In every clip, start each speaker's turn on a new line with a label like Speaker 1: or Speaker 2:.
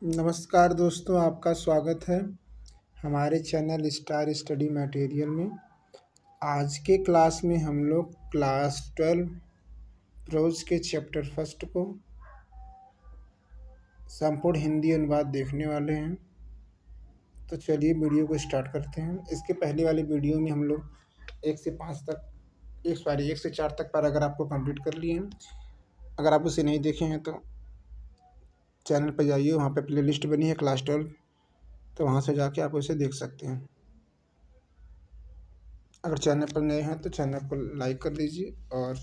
Speaker 1: नमस्कार दोस्तों, आपका स्वागत है हमारे चैनल स्टार स्टडी मटेरियल में। आज के क्लास में हम लोग क्लास 12 प्रोज के चैप्टर फर्स्ट को संपूर्ण हिंदी अनुवाद देखने वाले हैं। तो चलिए वीडियो को स्टार्ट करते हैं। इसके पहले वाले वीडियो में हम लोग 1 से 5 तक 1 से 4 तक पैराग्राफ को कंप्लीट कर लिए हैं। अगर आप उसे नहीं देखे हैं तो चैनल पर जाइए, वहाँ पे प्लेलिस्ट बनी है क्लास 12, तो वहाँ से जाके आप उसे देख सकते हैं। अगर चैनल पर नए हैं तो चैनल को लाइक कर दीजिए और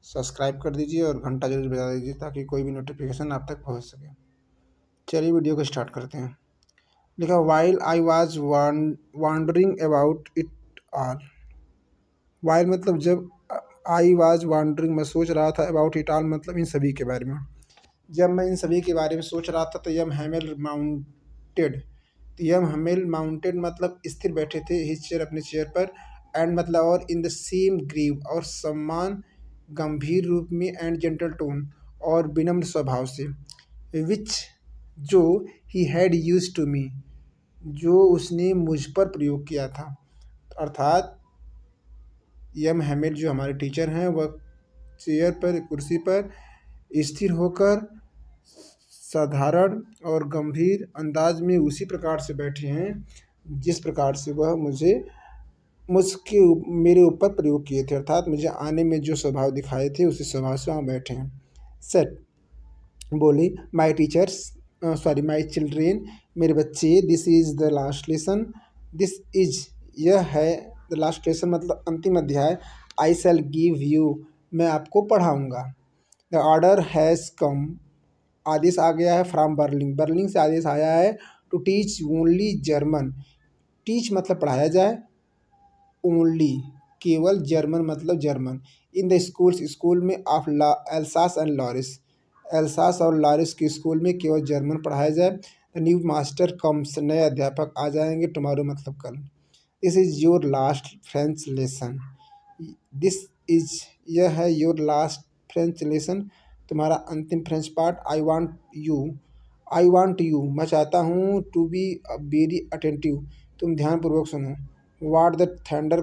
Speaker 1: सब्सक्राइब कर दीजिए और घंटा जरूर बजा दीजिए ताकि कोई भी नोटिफिकेशन आप तक पहुंच सके। चलिए वीडियो को स्टार्ट करते हैं। लिखा while I was wondering about it all. While मतलब जब, आई वॉज वॉन्डरिंग मैं सोच रहा था, अबाउट इट ऑल मतलब इन सभी के बारे में। जब मैं इन सभी के बारे में सोच रहा था तो यम हैमिल माउंटेड, यम हैमिल माउंटेड मतलब स्थिर बैठे थे, हिज चेयर अपने चेयर पर, एंड मतलब और इन द सेम ग्रीव और सम्मान गंभीर रूप में, एंड जेंटल टोन और विनम्र स्वभाव से, विच जो he had use to me जो उसने मुझ पर प्रयोग किया था। अर्थात यम हैमिल जो हमारे टीचर हैं वह चेयर पर, कुर्सी पर स्थिर होकर साधारण और गंभीर अंदाज में उसी प्रकार से बैठे हैं जिस प्रकार से वह मेरे ऊपर प्रयोग किए थे। अर्थात मुझे आने में जो स्वभाव दिखाए थे उसी स्वभाव से वहाँ बैठे हैं। सेट बोली माई टीचर्स माई चिल्ड्रेन, मेरे बच्चे, this is the last lesson, this is यह है, द लास्ट लेसन मतलब अंतिम अध्याय, आई शैल गिव यू मैं आपको पढ़ाऊँगा। द ऑर्डर हैज़ कम, आदेश आ गया है, फ्रॉम बर्लिन, बर्लिन से आदेश आया है, to teach only German, teach मतलब पढ़ाया जाए, ओनली केवल, जर्मन मतलब German, in the schools school में, of Alsace and Lorraine, Alsace और लॉरिस के स्कूल में केवल जर्मन पढ़ाया जाए। द न्यू मास्टर कम्स, नए अध्यापक आ जाएंगे, टुमारो मतलब कल। This is your last French lesson, this is यह है, योर लास्ट फ्रेंच लेसन तुम्हारा अंतिम French part. I want you मैं चाहता हूँ, टू बी वेरी अटेंटिव तुम ध्यानपूर्वक सुनो। वाट द थंडर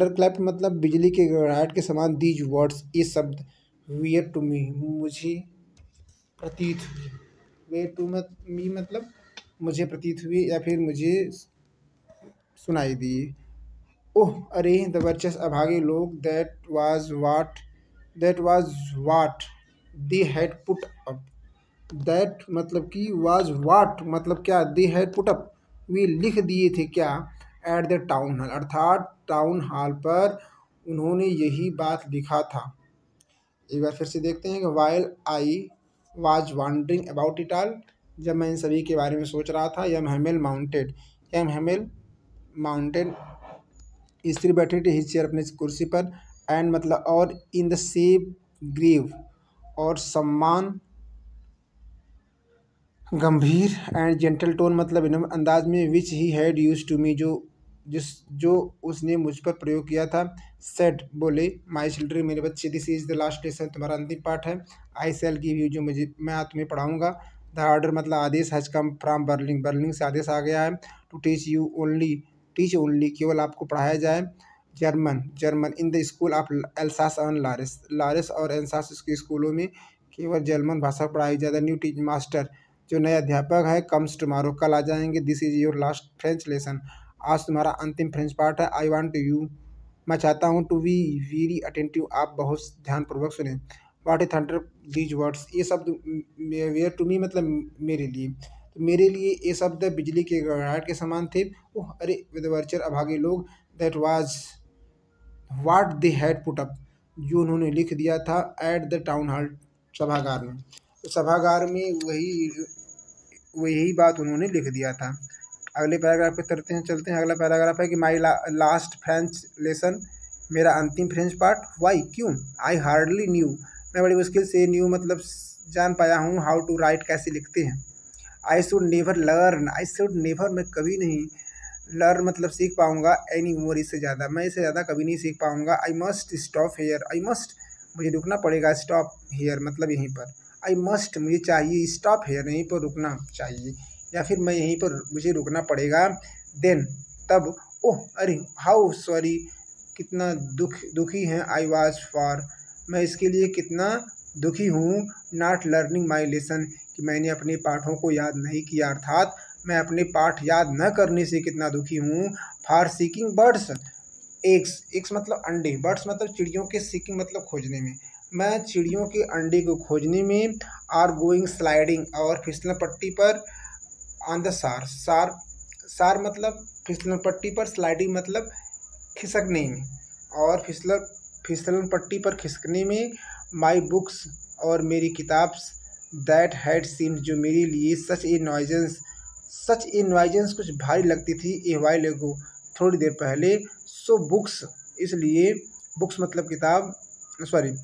Speaker 1: क्लैप मतलब बिजली के गड़गड़ाहट के समान, दीज वर्ड्स ये शब्द, वियर टू मी मुझे प्रतीत हुई, वेयर टू मी मतलब मुझे प्रतीत हुई या फिर मुझे सुनाई दी। ओह अरे, द वर्चस अभागे लोग, that was what they had put up, that मतलब कि वाज वाट मतलब क्या, दे हैड पुट अप वे लिख दिए थे क्या, एट द टाउन हॉल अर्थात टाउन हॉल पर उन्होंने यही बात लिखा था। एक बार फिर से देखते हैं कि while I was wondering about it all, जब मैं इन सभी के बारे में सोच रहा था, यम हैमिल माउंटेड, यम हैमिल माउंटेन स्त्री बैठे थे, हिज चेयर अपने कुर्सी पर, एंड मतलब और, इन द सेम ग्रीव और सम्मान गंभीर, एंड जेंटल टोन मतलब विनम्र अंदाज में, which he had use to me जो उसने मुझ पर प्रयोग किया था। सेड बोले माई चिल्ड्रेन मेरे बच्चे, this is the last lesson तुम्हारा अंतिम पाठ है। आई शैल गिव यू जो मैं आज तुम्हें पढ़ाऊँगा। द ऑर्डर मतलब आदेश, has come from Berlin, Berlin से आदेश आ गया है, टू टीच ओनली केवल आपको पढ़ाया जाए, German in the school of Alsace and Lorraine, Lorraine और एल्सास के स्कूलों में केवल जर्मन भाषा पढ़ाई जाए। न्यू टीच मास्टर जो नए अध्यापक है, कम्स टुमारो कल आ जाएंगे। This is your last French lesson आज तुम्हारा अंतिम फ्रेंच पार्ट है। आई वॉन्ट यू मैं चाहता हूँ, टू बी वेरी अटेंटिव आप बहुत ध्यानपूर्वक सुने। वाट ए थंडर दीज वर्ड्स ये शब्द, वेयर टू मी मतलब मेरे लिए, तो मेरे लिए ये शब्द बिजली के गड़गड़ाहट के समान थे। ओह अरे, विद वर्चर अभागे लोग, that was what they had put up जो उन्होंने लिख दिया था, एट द टाउन हॉल सभागार में, तो सभागार में वही बात उन्होंने लिख दिया था। अगले पैराग्राफ पे चलते हैं। अगला पैराग्राफ है कि माई लास्ट फ्रेंच लेसन मेरा अंतिम फ्रेंच पार्ट। वाई क्यों, आई हार्डली न्यू मैं बड़ी मुश्किल से, न्यू मतलब जान पाया हूँ, हाउ टू राइट कैसे लिखते हैं। I should never learn, I should never मैं कभी नहीं, लर्न मतलब सीख पाऊँगा, एनी मोर इससे ज़्यादा, मैं इससे ज़्यादा कभी नहीं सीख पाऊँगा। I must stop hair, I must मुझे रुकना पड़ेगा, स्टॉप हेयर मतलब यहीं पर। आई मस्ट मुझे चाहिए, स्टॉप हेयर यहीं पर रुकना चाहिए, या फिर मैं यहीं पर मुझे रुकना पड़ेगा। देन तब, ओह अरे, हाउ सॉरी कितना दुखी हैं, आई वॉज फॉर मैं इसके लिए कितना दुखी हूँ, नॉट लर्निंग माई लेसन कि मैंने अपने पाठों को याद नहीं किया, अर्थात मैं अपने पाठ याद न करने से कितना दुखी हूँ। For seeking birds eggs, eggs मतलब अंडे, बर्ड्स मतलब चिड़ियों के, सीकिंग मतलब खोजने में, मैं चिड़ियों के अंडे को खोजने में। आर गोइंग स्लाइडिंग और फिसलन पट्टी पर, ऑन द सार, सार मतलब फिसलन पट्टी पर, स्लाइडिंग मतलब खिसकने में, और फिसलन पट्टी पर खिसकने में। माई बुक्स और मेरी किताब, दैट हैड सीम्ड जो मेरे लिए, सच ए नॉइजेंस कुछ भारी लगती थी, ए वाइल एगो थोड़ी देर पहले। सो बुक्स इसलिए, बुक्स मतलब किताब, sorry,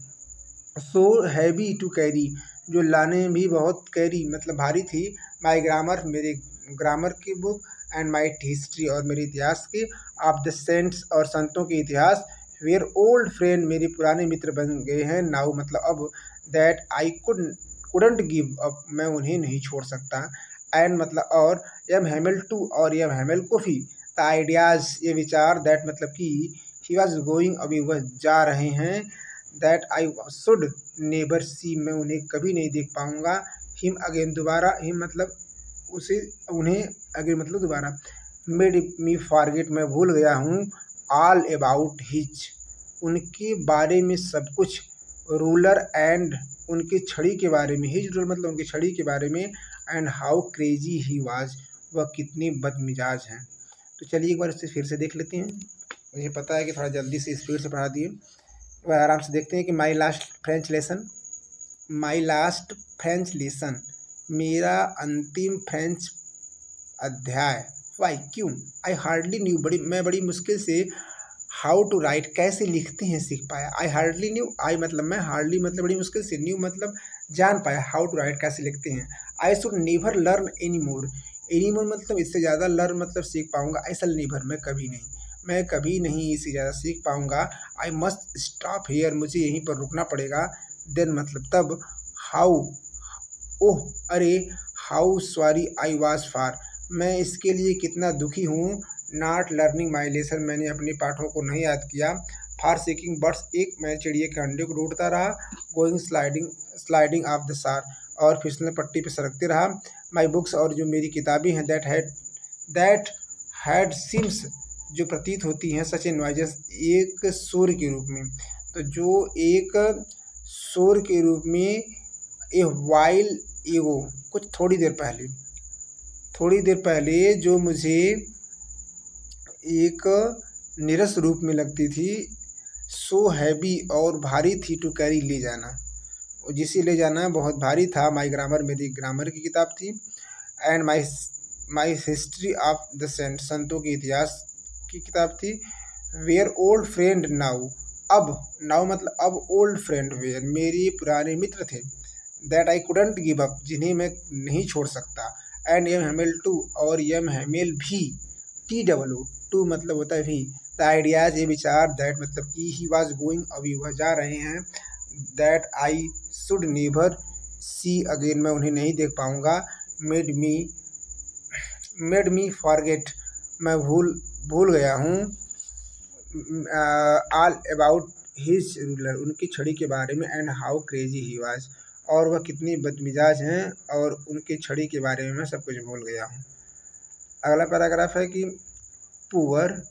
Speaker 1: so heavy to carry जो लाने में भी बहुत, कैरी मतलब भारी थी। माई ग्रामर मेरे ग्रामर की बुक, एंड माई हिस्ट्री और मेरे इतिहास के, ऑफ द सेंट्स और संतों के इतिहास, वेयर ओल्ड फ्रेंड मेरे पुराने मित्र बन गए हैं, नाउ मतलब अब, that I couldn't give up मैं उन्हें नहीं छोड़ सकता, एंड मतलब और, एम हेमल टू और M Hemal coffee, the ideas ये विचार, दैट मतलब कि, ही वॉज गोइंग अभी वह जा रहे हैं, दैट आई शुड नेबर सी मैं उन्हें कभी नहीं देख पाऊँगा, हिम अगेन दोबारा, हिम मतलब उसे, उन्हें अगेन मतलब दोबारा। मेड मी फॉरगेट मैं भूल गया हूँ, ऑल अबाउट हिज उनके बारे में सब कुछ, रूलर एंड उनकी छड़ी के बारे में, हिज रूलर मतलब उनकी छड़ी के बारे में, and how crazy he was वह कितने बदमिजाज हैं। तो चलिए एक बार इसे फिर से देख लेते हैं, मुझे पता है कि थोड़ा जल्दी से स्पीड से पढ़ा दिए, वह आराम से देखते हैं कि my last French lesson, my last French lesson मेरा अंतिम फ्रेंच अध्याय, वाई क्यों, आई हार्डली न्यू मैं बड़ी मुश्किल से, हाउ टू राइट कैसे लिखते हैं सीख पाया, आई हार्डली न्यू, आई मतलब मैं, हार्डली मतलब बड़ी मुश्किल से, न्यू मतलब जान पाया, हाउ टू राइट कैसे लिखते हैं। I should never learn any more मतलब इससे ज़्यादा, लर्न मतलब सीख पाऊँगा, आई शल नेवर मैं कभी नहीं इससे ज़्यादा सीख पाऊँगा। आई मस्ट स्टॉप हेयर मुझे यहीं पर रुकना पड़ेगा। देन मतलब तब, हाउ, ओह अरे, how sorry I was for मैं इसके लिए कितना दुखी हूँ, नॉट लर्निंग माई लेसन मैंने अपने पाठों को नहीं याद किया। फॉर सीकिंग बर्ड्स एक मैं चिड़िया के अंडे को ढूंढता रहा। गोइंग स्लाइडिंग ऑफ द सार और फिसलन पट्टी पर सरकते रहा। माई बुक्स और जो मेरी किताबें हैं, दैट हैड सिम्स जो प्रतीत होती हैं, सच ए नॉइजेस एक शोर के रूप में, तो जो एक शोर के रूप में, ए वाइल एगो कुछ थोड़ी देर पहले जो मुझे एक नीरस रूप में लगती थी, सो हैवी और भारी थी, टू कैरी ले जाना, जिसे ले जाना बहुत भारी था। माई ग्रामर मेरी ग्रामर की किताब थी, and my history of the saint संतों के इतिहास की किताब थी। Were old friend now now मतलब अब, ओल्ड फ्रेंड वेयर मेरे पुराने मित्र थे, that I couldn't give up जिन्हें मैं नहीं छोड़ सकता, एंड एम हेमेल टू और एम हेमेल भी, TW टू मतलब होता है भी, द आइडियाज़ ये विचार, दैट मतलब कि, ही वॉज गोइंग अभी वह जा रहे हैं, that I should never see again मैं उन्हें नहीं देख पाऊँगा, मेड मी फॉरगेट मैं भूल गया हूँ, ऑल अबाउट हिज रूलर उनकी छड़ी के बारे में, and how crazy he was और वह कितनी बदमिजाज हैं, और उनकी छड़ी के बारे में मैं सब कुछ भूल गया हूँ। अगला पैराग्राफ है कि, पुअर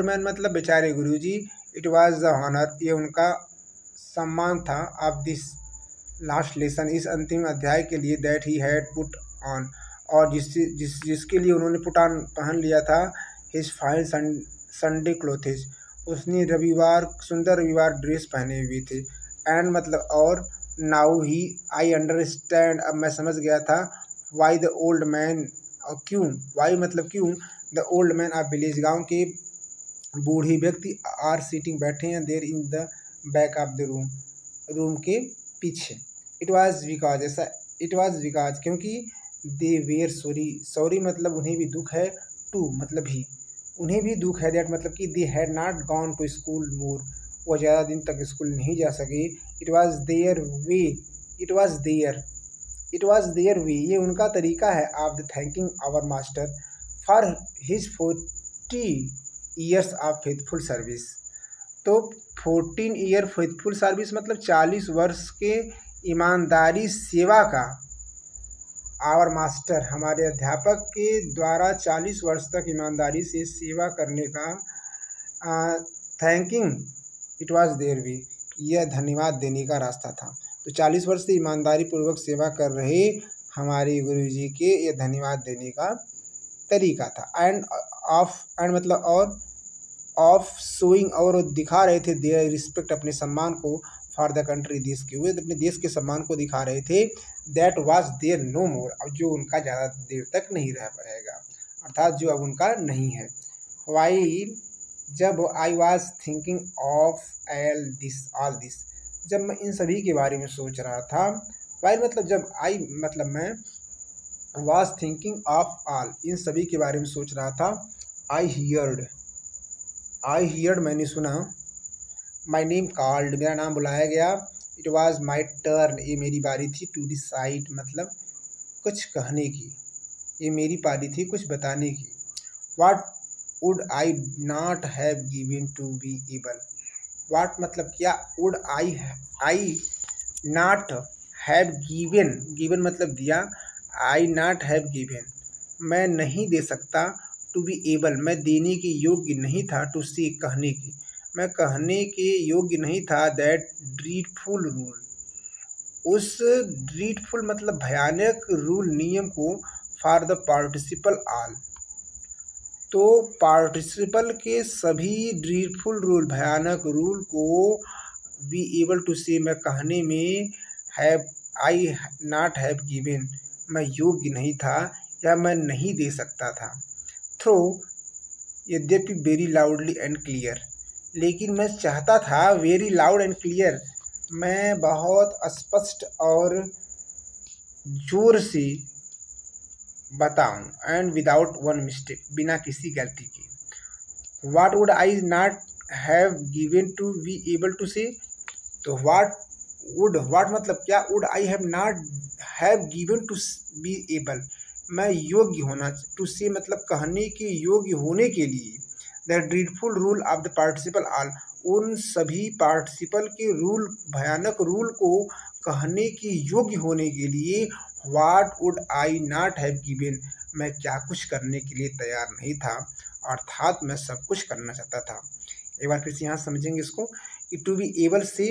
Speaker 1: मैन मतलब बेचारे guruji, it was the honour ये उनका सम्मान था, ऑफ दिस लास्ट लेसन इस अंतिम अध्याय के लिए, that he had put on और जिसके लिए उन्होंने पुट ऑन पहन लिया था, हिज फाइन संडे क्लोथेज उसने सुंदर रविवार ड्रेस पहने हुए थे, एंड मतलब और, नाउ ही आई अंडरस्टैंड अब मैं समझ गया था, वाई द ओल्ड मैन और क्यों, वाई मतलब क्यों, the old man of village गाँव के बूढ़े व्यक्ति, आर सीटिंग बैठे हैं, there in the back of the room के पीछे। इट वॉज बिकॉज क्योंकि, दे वेयर सॉरी मतलब उन्हें भी दुख है, टू मतलब ही उन्हें भी दुख है, दैट मतलब कि, they had not gone to school more वो ज़्यादा दिन तक स्कूल नहीं जा सके। It was their way, it was their, it was their way, ये उनका तरीका है of the thanking our master for his 40 years of faithful service. तो 14 ईयर फेथफुल सर्विस मतलब 40 वर्ष के ईमानदारी सेवा का, आवर मास्टर हमारे अध्यापक के द्वारा 40 वर्ष तक ईमानदारी से सेवा करने का, थैंकिंग इट वाज देयर वे, यह धन्यवाद देने का रास्ता था। तो 40 वर्ष से ईमानदारी पूर्वक सेवा कर रहे हमारे गुरुजी के ये धन्यवाद देने का तरीका था। एंड ऑफ, एंड मतलब और, ऑफ शोइंग, और वो दिखा रहे थे देयर रिस्पेक्ट, अपने सम्मान को, फॉर द कंट्री, देश के, वे अपने देश के सम्मान को दिखा रहे थे। दैट वाज देयर नो मोर, अब जो उनका ज़्यादा देर तक नहीं रह पाएगा, अर्थात जो अब उनका नहीं है। वाइल, जब I was thinking of all this, जब मैं इन सभी के बारे में सोच रहा था। वाइल मतलब जब, आई मतलब मैं, वॉज थिंकिंग ऑफ ऑल, इन सभी के बारे में सोच रहा था। आई हियर्ड मैंने सुना, माई नेम कॉल्ड, मेरा नाम बुलाया गया। इट वॉज माई टर्न, ये मेरी बारी थी। टू डिसाइड मतलब कुछ कहने की, ये मेरी पारी थी कुछ बताने की। What would I not have given to be able, what मतलब क्या, would I not have given, given मतलब दिया, आई नॉट हैव गिवन मैं नहीं दे सकता, टू बी एबल मैं देने के योग्य नहीं था, टू से कहने की मैं कहने के योग्य नहीं था, दैट ड्रीडफुल रूल, उस ड्रीडफुल मतलब भयानक रूल, नियम को, फॉर द पार्टिसिपल ऑल, तो पार्टिसिपल के सभी ड्रीडफुल रूल, भयानक रूल को, बी एबल टू से मैं कहने में, have I not have given मैं योग्य नहीं था या मैं नहीं दे सकता था। थ्रो, यद्यपि वेरी लाउडली एंड क्लियर, लेकिन मैं चाहता था, वेरी लाउड एंड क्लियर मैं बहुत स्पष्ट और जोर से बताऊं, एंड विदाउट वन मिस्टेक बिना किसी गलती के। What would I not have given to be able to say, तो वाट मतलब क्या, would I have not have given to be able मैं योग्य होना, टू से मतलब कहने के योग्य होने के लिए, the dreadful rule of the participle all, उन सभी पार्टिसिपल के रूल, भयानक रूल को कहने के योग्य होने के लिए। वाट would I not have given मैं क्या कुछ करने के लिए तैयार नहीं था, अर्थात मैं सब कुछ करना चाहता था। एक बार फिर से यहाँ समझेंगे इसको कि टू बी एबल से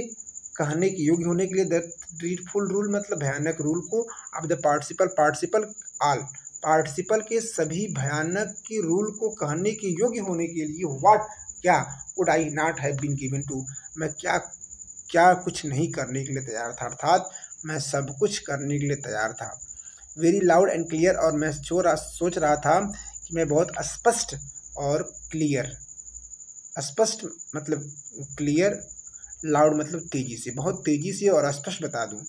Speaker 1: कहने के योग्य होने के लिए, द ड्रीडफुल रूल मतलब भयानक रूल को, of the participle all participle के सभी भयानक के रूल को कहने के योग्य होने के लिए। वाट क्या, would I not have been given to मैं क्या कुछ नहीं करने के लिए तैयार था, अर्थात मैं सब कुछ करने के लिए तैयार था। वेरी लाउड एंड क्लियर, और मैं सोच रहा था कि मैं बहुत स्पष्ट और क्लियर, स्पष्ट मतलब क्लियर, लाउड मतलब तेज़ी से, बहुत तेज़ी से और स्पष्ट बता दूं।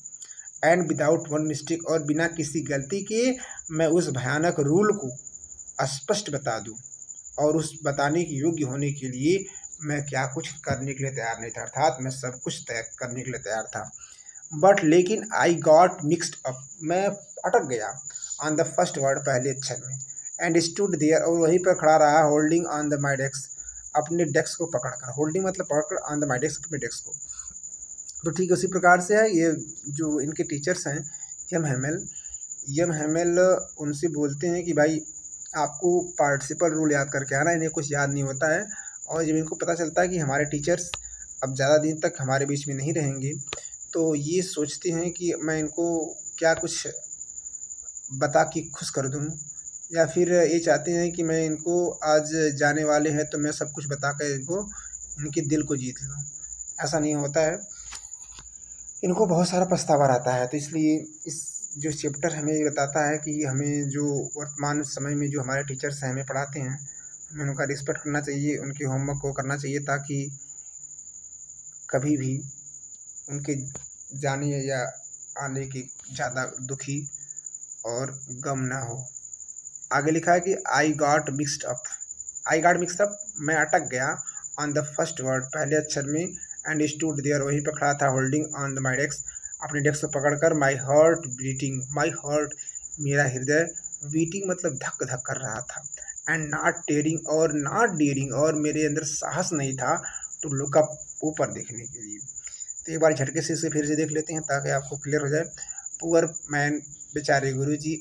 Speaker 1: एंड विदाउट वन मिस्टेक, और बिना किसी गलती के मैं उस भयानक रूल को स्पष्ट बता दूं, और उस बताने के योग्य होने के लिए मैं क्या कुछ करने के लिए तैयार नहीं था, अर्थात मैं सब कुछ तय करने के लिए तैयार था। बट लेकिन आई गॉट मिक्सड अप मैं अटक गया, ऑन द फर्स्ट वर्ड पहले अक्षर में, एंड स्टूड देयर और वहीं पर खड़ा रहा, holding on the my desk अपने डेस्क को पकड़कर, होल्डिंग मतलब पकड़कर, ऑन द माई डेस्क अपने डेस्क को। तो ठीक उसी प्रकार से है ये जो इनके टीचर्स हैं यम हेमल उनसे बोलते हैं कि भाई आपको पार्टिसिपल रूल याद करके आना, इन्हें कुछ याद नहीं होता है। और जब इनको पता चलता है कि हमारे टीचर्स अब ज़्यादा दिन तक हमारे बीच में नहीं रहेंगे, तो ये सोचते हैं कि मैं इनको क्या कुछ बता के खुश कर दूँ, या फिर ये चाहते हैं कि मैं इनको आज जाने वाले हैं तो मैं सब कुछ बता कर इनको इनके दिल को जीत लूँ। ऐसा नहीं होता है, इनको बहुत सारा पछतावा रहता है। तो इसलिए इस जो चैप्टर हमें ये बताता है कि हमें जो वर्तमान समय में जो हमारे टीचर्स हैं हमें पढ़ाते हैं, हमें उनका रिस्पेक्ट करना चाहिए, उनके होमवर्क को करना चाहिए, ताकि कभी भी उनके जाने या आने की ज़्यादा दुखी और गम ना हो। आगे लिखा है कि आई गॉट मिक्सड अप मैं अटक गया, ऑन द फर्स्ट वर्ड पहले अक्षर में, एंड स्टूड देयर, वहीं पर खड़ा था, holding on the my desk, अपने डेस्क को पकड़कर, my heart beating, my heart मेरा हृदय, बीटिंग मतलब धक धक कर रहा था, एंड नॉट टेयरिंग और नॉट डेयरिंग, और मेरे अंदर साहस नहीं था टू लुक अप, ऊपर देखने के लिए। तो एक बार झटके से इसे फिर से देख लेते हैं ताकि आपको क्लियर हो जाए। पुअर मैन, बेचारे guruji,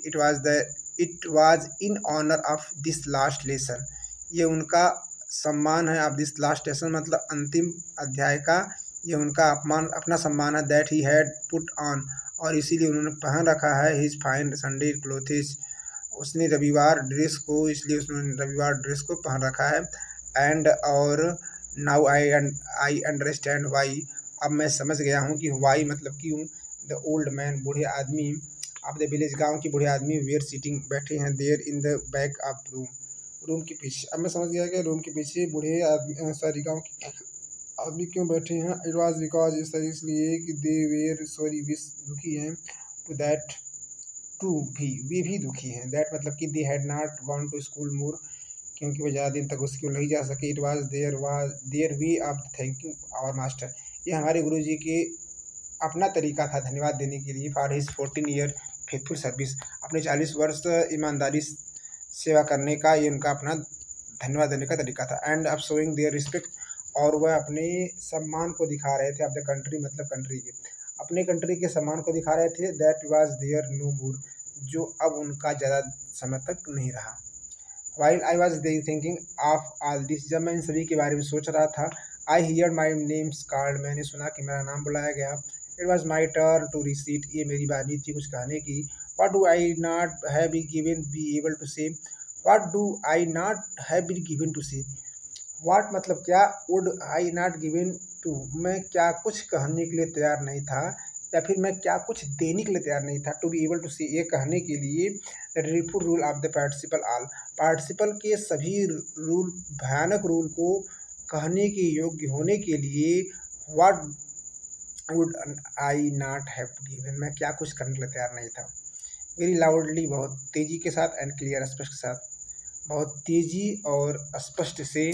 Speaker 1: it was in honour of this last lesson, ये उनका सम्मान है, ऑफ दिस लास्ट लेसन मतलब अंतिम अध्याय का, ये उनका अपमान, अपना सम्मान है, that he had put on, और इसीलिए उन्होंने पहन रखा है, हिज फाइन संडे क्लोथिस, उसने रविवार ड्रेस को, इसलिए उसने रविवार ड्रेस को पहन रखा है। एंड और नाउ आई अंडरस्टैंड वाई, अब मैं समझ गया हूँ कि वाई मतलब क्यों, द ओल्ड मैन, बूढ़े आदमी, ऑफ द विलेज, गांव के बूढ़े आदमी, वेयर सिटिंग, बैठे हैं, there in the back of room, room के पीछे। अब मैं समझ गया कि रूम के पीछे बूढ़े आदमी, सॉरी गाँव के आदमी क्यों बैठे हैं। इट वॉज बिकॉज, इसलिए कि दे वेयर सॉरी, विश, दुखी हैं, टू दैट, टू भी, वे भी दुखी हैं, दैट मतलब कि they had not gone to school more, क्योंकि वो ज़्यादा दिन तक स्कूल नहीं जा सके। It was their way of thanking our master, ये हमारे गुरु जी के अपना तरीका था धन्यवाद देने के लिए, for his 14 year faithful service, अपने 40 वर्ष ईमानदारी सेवा करने का ये उनका अपना धन्यवाद देने का तरीका था। End of showing there respect, और वह अपने सम्मान को दिखा रहे थे, ऑफ द कंट्री मतलब कंट्री के, अपने कंट्री के सम्मान को दिखा रहे थे, दैट वाज देयर नो मोर, जो अब उनका ज़्यादा समय तक नहीं रहा। While I was thinking of all this, जब मैं इन सभी के बारे में सोच रहा था, I hear my names called, मैंने सुना कि मेरा नाम बुलाया गया। It was my turn to recite, ये मेरी बारी थी कुछ कहने की। What do I not have be given be able to say, what do I not have be given to say, what मतलब क्या, would I not given to, मैं क्या कुछ कहने के लिए तैयार नहीं था, या फिर मैं क्या कुछ देने के लिए तैयार नहीं था, to be able to see, ये कहने के लिए, dreadful rule of the participle all, participle के सभी रूल, भयानक रूल को कहने के योग्य होने के लिए, what would I not have given, मैं क्या कुछ करने के लिए तैयार नहीं था। वेरी लाउडली, बहुत तेज़ी के साथ, एंड क्लियर, स्पष्ट के साथ, बहुत तेज़ी और स्पष्ट से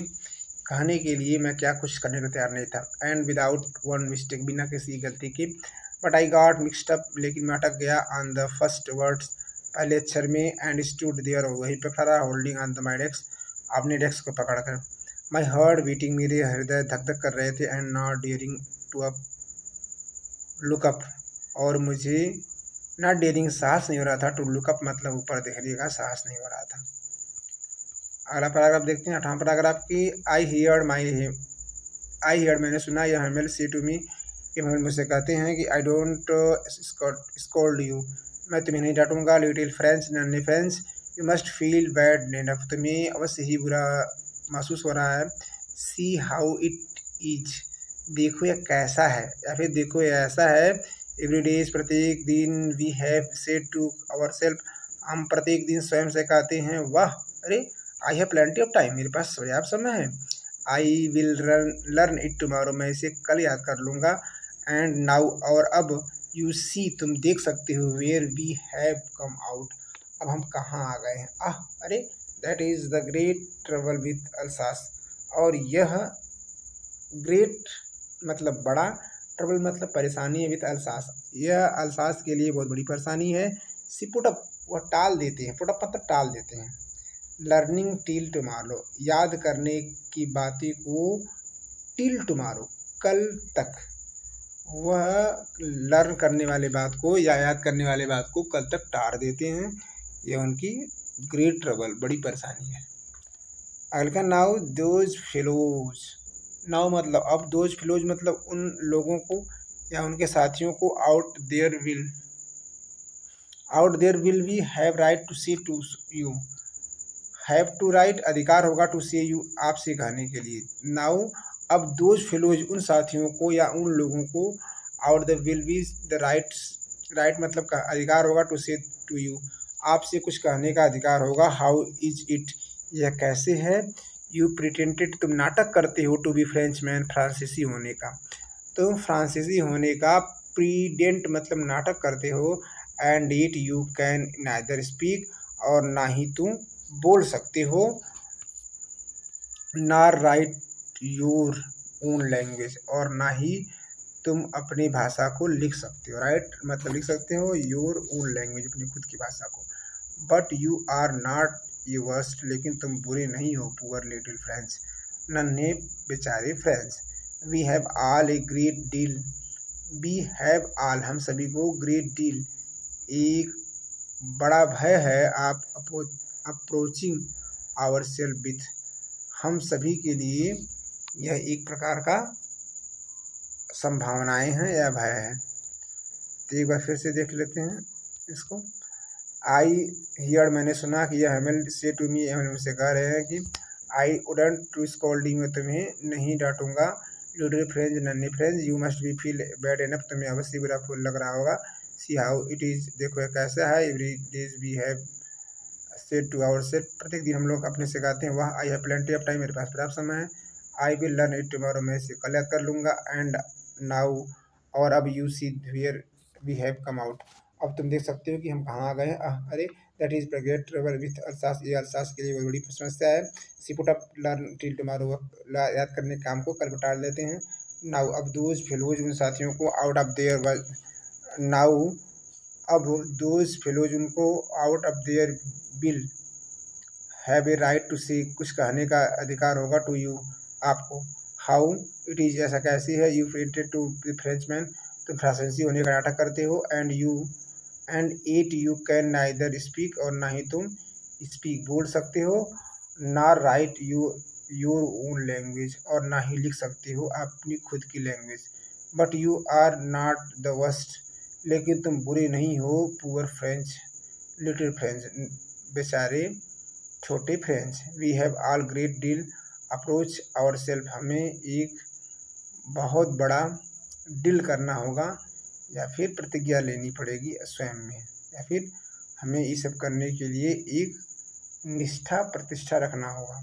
Speaker 1: कहने के लिए मैं क्या कुछ करने को तैयार नहीं था। एंड विदाउट वन मिस्टेक, बिना किसी गलती के, but I got mixed up, लेकिन मैं अटक गया, ऑन द फर्स्ट वर्ड्स, पहले अक्षर में, एंड स्टूड देयर, वहीं पर खड़ा, holding on the my desk, अपने डेस्क को पकड़कर, माई हार्ट बीटिंग, मेरे हृदय धक धक कर रहे थे, and not daring to up look up, और मुझे नॉट डेयरिंग, साहस नहीं हो रहा था, टू लुक अप मतलब ऊपर देखने का साहस नहीं हो रहा था। अगला पैराग्राफ देखते हैं, 8वां पैराग्राफ की, आई हियर्ड मैंने सुना, यह हेमल से टू मी, ये हेमल मुझसे कहते हैं कि आई डोंट स्कोल्ड यू, मैं तुम्हें नहीं डांटूंगा, लिटिल फ्रेंच, नन्हे French, you must feel bad enough, तुम्हें अवश्य ही बुरा महसूस हो रहा है, सी हाउ इट इज, देखो यह कैसा है, या फिर देखो यह ऐसा है, एवरी डेज, प्रत्येक दिन, we have said to our self, हम प्रत्येक दिन स्वयं से कहते हैं, वाह, अरे, I have plenty of time, मेरे पास पर्याप्त समय है, I will learn it tomorrow, मैं इसे कल याद कर लूँगा, एंड नाउ, और अब, यू सी, तुम देख सकते हो, where we have come out, अब हम कहाँ आ गए हैं, अरे, that is the great trouble with Alsace, और यह ग्रेट मतलब बड़ा, ट्रबल मतलब परेशानी है, विथ अल्सास, यह अल्सास के लिए बहुत बड़ी परेशानी है। सी पुट अप, वह टाल देते हैं, पुट अप मतलब टाल देते हैं। लर्निंग टिल टुमारो, याद करने की बातें को, टिल टुमारो कल तक, वह लर्न करने वाले बात को या याद करने वाले बात को कल तक टाल देते हैं, यह उनकी ग्रेट ट्रबल, बड़ी परेशानी है। अगला, नाउ दोज फेलोज, नाउ मतलब अब, दोज फेलोज मतलब उन लोगों को या उनके साथियों को, out there will we have right to see to you, have to right अधिकार होगा, टू से यू आपसे कहने के लिए। नाउ अब, दोज फेलोज उन साथियों को या उन लोगों को, out the will be the right मतलब का अधिकार होगा, टू से टू यू आपसे कुछ कहने का अधिकार होगा। हाउ इज इट, यह कैसे है, यू प्रिटेंटेड तुम नाटक करते हो, टू बी फ्रेंच मैन फ्रांसीसी होने का, तुम फ्रांसीसी होने का प्रीडेंट मतलब नाटक करते हो, and it you can neither speak और ना ही तुम बोल सकते हो, नार राइट योर ओन लैंग्वेज, और ना ही तुम अपनी भाषा को लिख सकते हो, राइट, मतलब लिख सकते हो योर ओन लैंग्वेज, अपनी खुद की भाषा को। But you are not you worst, लेकिन तुम बुरे नहीं हो, पुअर लिटिल फ्रेंड्स, नन्हे बेचारे friends. We have all a great deal, we have all हम सभी को, ग्रेट डील एक बड़ा भय है, आप अप्रोचिंग आवर सेल्फ विथ, हम सभी के लिए यह एक प्रकार का संभावनाएं हैं या भय है। तो एक बार फिर से देख लेते हैं इसको। आई हियर, मैंने सुना कि यह हेमल से टू मी, हेमल मुझसे कह रहे हैं कि आई वुडंट टू स्कोल्डिंग, मैं तुम्हें नहीं डांटूंगा, लिटिल फ्रेंड्स नन्हे friends, you must be feel bad enough, तुम्हें अवश्य बुरा फूल लग रहा होगा। सी हाउ इट इज़, देखो यह कैसा है, every days we have said to our self, प्रत्येक दिन हम लोग अपने से कहते हैं वह, I have plenty of time, मेरे पास पर्याप्त समय है, I will learn it tomorrow, मैं इसे कल याद कर लूँगा, एंड नाउ, और अब you see here we have come out, अब तुम देख सकते हो कि हम कहाँ आ गए हैं। अरे that is great trouble with Alsace, ये अरसास के लिए बहुत बड़ी समस्या है। See put up learn till tomorrow, याद करने के काम को कल बता लेते हैं। नाउ, अब दोज फेलोज, उन साथियों को, आउट ऑफ देयर, नाउ अब दोज फेलोज, उनको, out of there will, have a right to say, कुछ कहने का अधिकार होगा, टू यू, आपको। हाउ इट इज, ऐसा कैसी है, यू प्रिंटेड टू फ्रेंचमैन, तुम फ्रांसीसी होने का नाटक करते हो, and yet you can neither speak, और ना ही तुम स्पीक बोल सकते हो, ना write you your own language, और ना ही लिख सकते हो अपनी खुद की language. But you are not the worst, लेकिन तुम बुरे नहीं हो, पुअर फ्रेंच लिटिल फ्रेंच, बेचारे छोटे French. We have all great deal approach our self, हमें एक बहुत बड़ा डील करना होगा, या फिर प्रतिज्ञा लेनी पड़ेगी स्वयं में, या फिर हमें ये सब करने के लिए एक निष्ठा प्रतिष्ठा रखना होगा।